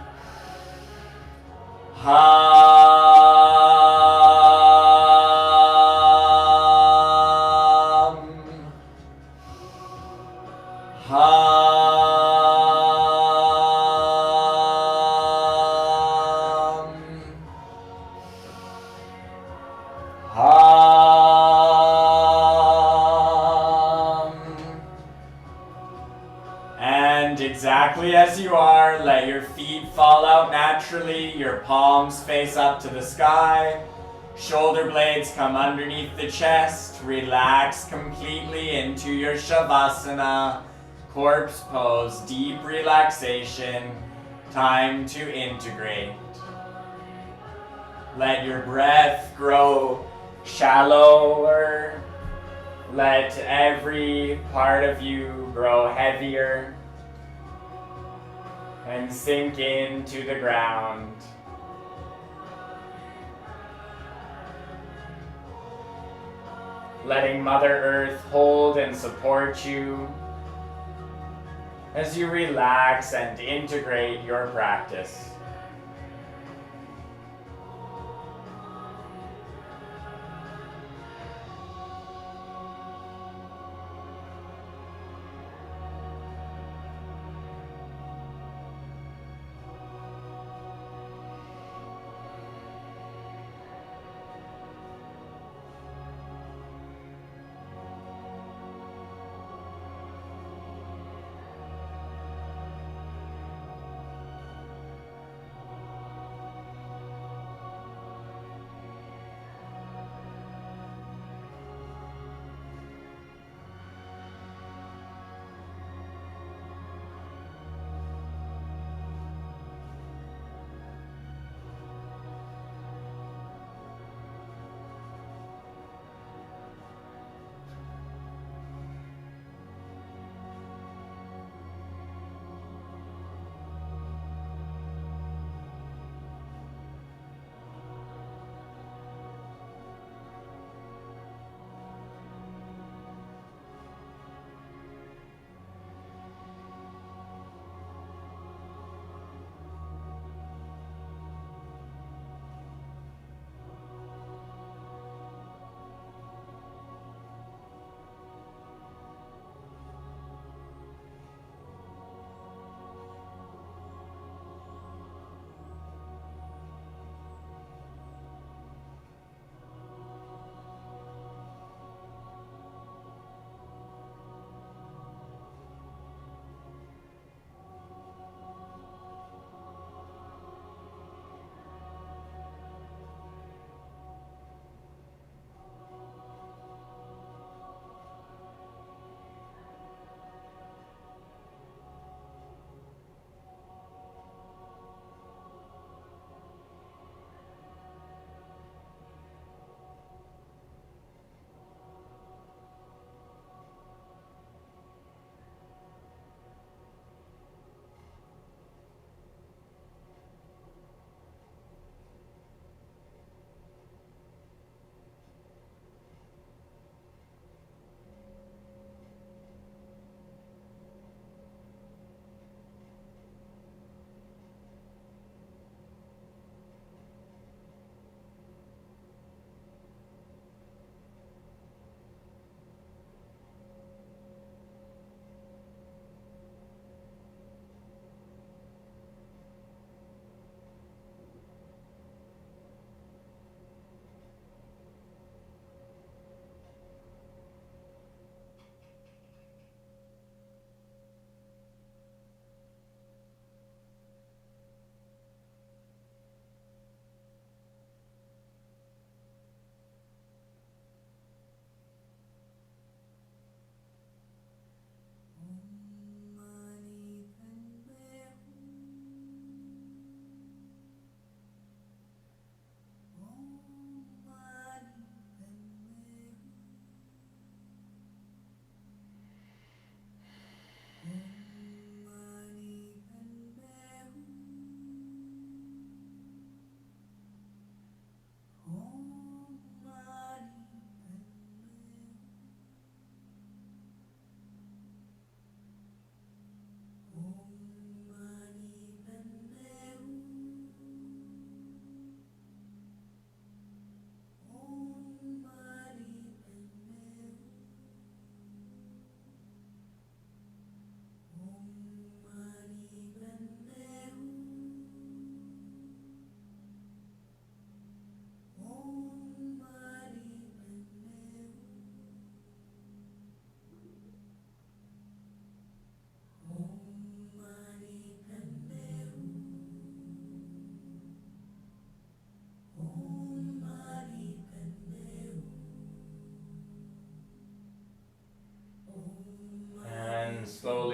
And exactly as you are, let your feet fall out naturally, your palms face up to the sky, shoulder blades come underneath the chest, relax completely into your Shavasana, corpse pose, deep relaxation, time to integrate. Let your breath grow shallower. Let every part of you grow heavier and sink into the ground. Letting Mother Earth hold and support you as you relax and integrate your practice.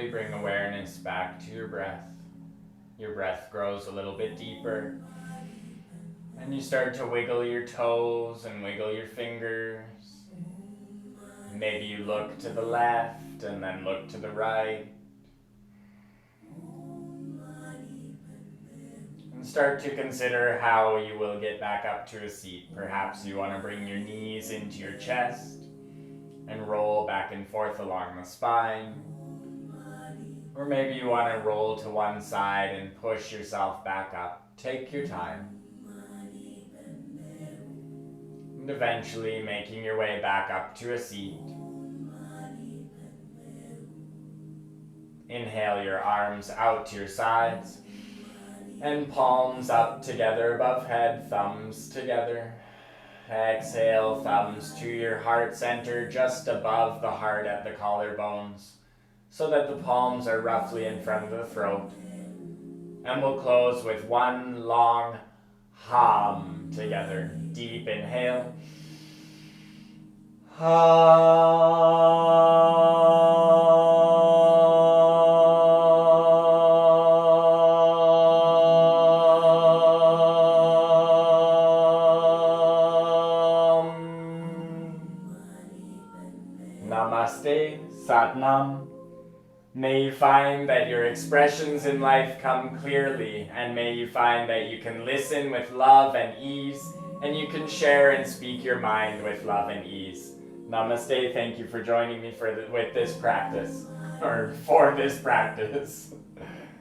slowly bring awareness back to your breath. Your breath grows a little bit deeper. And you start to wiggle your toes and wiggle your fingers. Maybe you look to the left and then look to the right. And start to consider how you will get back up to a seat. Perhaps you want to bring your knees into your chest and roll back and forth along the spine. Or maybe you want to roll to one side and push yourself back up. Take your time. And eventually making your way back up to a seat. Inhale your arms out to your sides. And palms up together above head, thumbs together. Exhale, thumbs to your heart center, just above the heart at the collarbones, so that the palms are roughly in front of the throat. And we'll close with one long hum together. Deep inhale. Namaste, Satnam. May you find that your expressions in life come clearly, and may you find that you can listen with love and ease, and you can share and speak your mind with love and ease. Namaste, thank you for joining me for this practice.